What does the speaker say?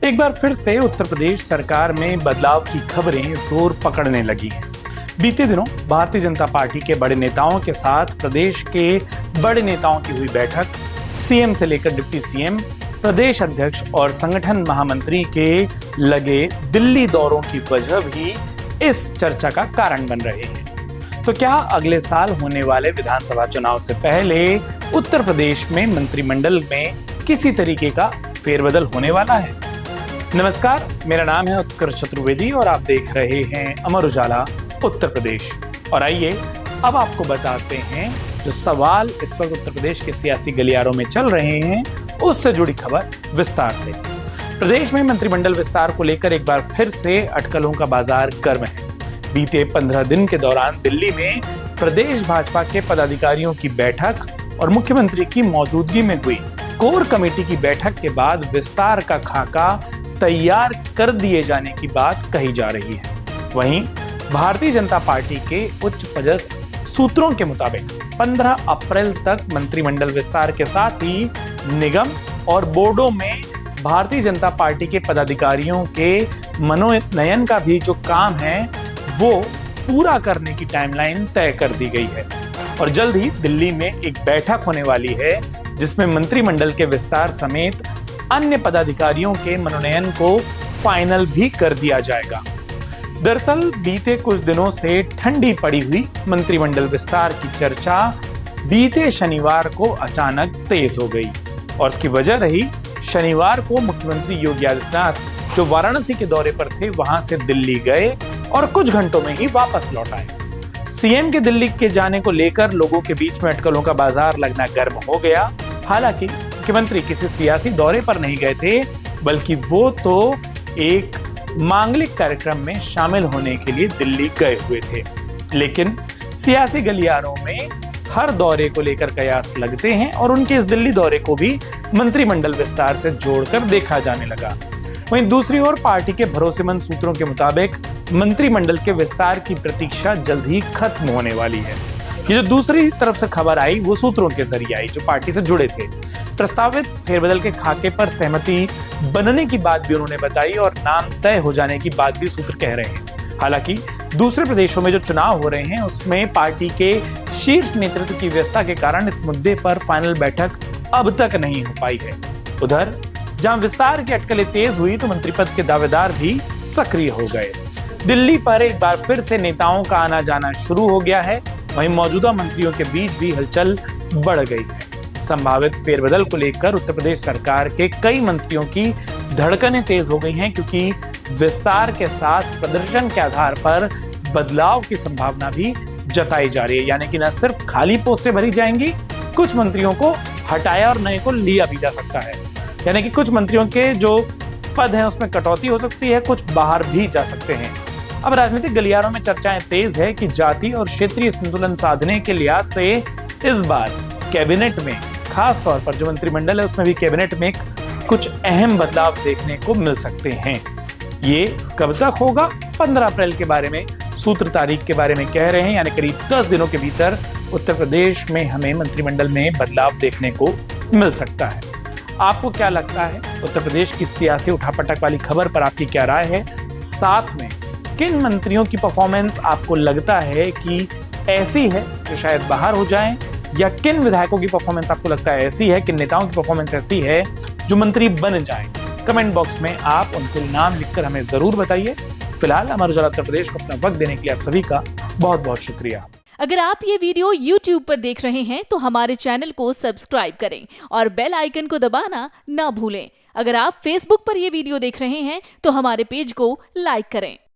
एक बार फिर से उत्तर प्रदेश सरकार में बदलाव की खबरें जोर पकड़ने लगी हैं। बीते दिनों भारतीय जनता पार्टी के बड़े नेताओं के साथ प्रदेश के बड़े नेताओं की हुई बैठक, सीएम से लेकर डिप्टी सीएम, प्रदेश अध्यक्ष और संगठन महामंत्री के लगे दिल्ली दौरों की वजह भी इस चर्चा का कारण बन रहे हैं। तो क्या अगले साल होने वाले विधानसभा चुनाव से पहले उत्तर प्रदेश में मंत्रिमंडल में किसी तरीके का फेरबदल होने वाला है? नमस्कार, मेरा नाम है उत्कर्ष चतुर्वेदी और आप देख रहे हैं अमर उजाला उत्तर प्रदेश। और आइए अब आपको बताते हैं जो सवाल इस वक्त उत्तर प्रदेश के सियासी गलियारों में चल रहे हैं, उससे जुड़ी खबर विस्तार से। प्रदेश में मंत्रिमंडल विस्तार को लेकर एक बार फिर से अटकलों का बाजार गर्म है। बीते 15 दिन के दौरान दिल्ली में प्रदेश भाजपा के पदाधिकारियों की बैठक और मुख्यमंत्री की मौजूदगी में हुई कोर कमेटी की बैठक के बाद विस्तार का खाका तैयार कर दिए जाने की बात कही जा रही है। वहीं भारतीय जनता पार्टी के उच्च पदस्थ सूत्रों के मुताबिक 15 अप्रैल तक मंत्रिमंडल विस्तार के साथ ही निगम और बोर्डों में भारतीय जनता पार्टी के पदाधिकारियों के मनोनयन का भी जो काम है वो पूरा करने की टाइमलाइन तय कर दी गई है। और जल्द ही दिल्ली में एक बैठक होने वाली है जिसमें मंत्रिमंडल के विस्तार समेत अन्य पदाधिकारियों के मनोनयन को फाइनल भी कर दिया जाएगा। दरअसल बीते कुछ दिनों से ठंडी पड़ी हुई मंत्रिमंडल विस्तार की चर्चा बीते शनिवार को अचानक तेज हो गई और इसकी वजह रही शनिवार को मुख्यमंत्री योगी आदित्यनाथ जो वाराणसी के दौरे पर थे वहां से दिल्ली गए और कुछ घंटों में ही वापस लौट आए। सीएम के दिल्ली के जाने को लेकर लोगों के बीच में अटकलों का बाजार लगना गर्म हो गया। हालांकि मुख्यमंत्री किसी सियासी दौरे पर नहीं गए थे, बल्कि वो तो एक मांगलिक कार्यक्रम में शामिल होने के लिए दिल्ली गए हुए थे। लेकिन सियासी गलियारों में हर दौरे को लेकर कयास लगते हैं और उनके इस दिल्ली दौरे को भी मंत्रिमंडल विस्तार से जोड़कर देखा जाने लगा। वहीं दूसरी ओर पार्टी के भरोसेमंद सूत्रों के मुताबिक मंत्रिमंडल के विस्तार की प्रतीक्षा जल्द ही खत्म होने वाली है। ये जो दूसरी तरफ से खबर आई वो सूत्रों के जरिए आई जो पार्टी से जुड़े थे। प्रस्तावित फेरबदल के खाके पर सहमति बनने की बात भी उन्होंने बताई और नाम तय हो जाने की बात भी सूत्र कह रहे हैं। हालांकि दूसरे प्रदेशों में जो चुनाव हो रहे हैं उसमें पार्टी के शीर्ष नेतृत्व की व्यवस्था के कारण इस मुद्दे पर फाइनल बैठक अब तक नहीं हो पाई है। उधर जहां विस्तार की अटकलें तेज हुई तो मंत्रिपद के दावेदार भी सक्रिय हो गए। दिल्ली पर एक बार फिर से नेताओं का आना जाना शुरू हो गया है। वहीं मौजूदा मंत्रियों के बीच भी हलचल बढ़ गई है। संभावित फेरबदल को लेकर उत्तर प्रदेश सरकार के कई मंत्रियों की धड़कनें तेज हो गई हैं, क्योंकि विस्तार के साथ प्रदर्शन के आधार पर बदलाव की संभावना भी जताई जा रही है। यानी कि न सिर्फ खाली पोस्टें भरी जाएंगी, कुछ मंत्रियों को हटाया और नए को लिया भी जा सकता है। यानी कि कुछ मंत्रियों के जो पद हैं उसमें कटौती हो सकती है, कुछ बाहर भी जा सकते हैं। अब राजनीतिक गलियारों में चर्चाएं तेज है कि जाति और क्षेत्रीय संतुलन साधने के लिहाज से इस बार कैबिनेट में, खास तौर पर जो मंत्रिमंडल है उसमें भी कैबिनेट में कुछ अहम बदलाव देखने को मिल सकते हैं। ये कब तक होगा? 15 अप्रैल के बारे में सूत्र तारीख के बारे में कह रहे हैं, यानी करीब 10 दिनों के भीतर उत्तर प्रदेश में हमें मंत्रिमंडल में बदलाव देखने को मिल सकता है। आपको क्या लगता है? उत्तर प्रदेश की सियासी उठापटक वाली खबर पर आपकी क्या राय है? साथ में किन मंत्रियों की परफॉर्मेंस आपको लगता है कि ऐसी है जो शायद बाहर हो जाएं, या किन विधायकों की परफॉर्मेंस आपको लगता है ऐसी है, किन नेताओं की परफॉर्मेंस ऐसी है जो मंत्री बन जाएं? कमेंट बॉक्स में आप उनके नाम लिखकर हमें जरूर बताइए। फिलहाल अमर उजाला उत्तर प्रदेश को अपना वक्त देने के लिए आप सभी का बहुत बहुत शुक्रिया। अगर आप ये वीडियो YouTube पर देख रहे हैं तो हमारे चैनल को सब्सक्राइब करें और बेल आइकन को दबाना ना भूलें। अगर आप Facebook पर ये वीडियो देख रहे हैं तो हमारे पेज को लाइक करें।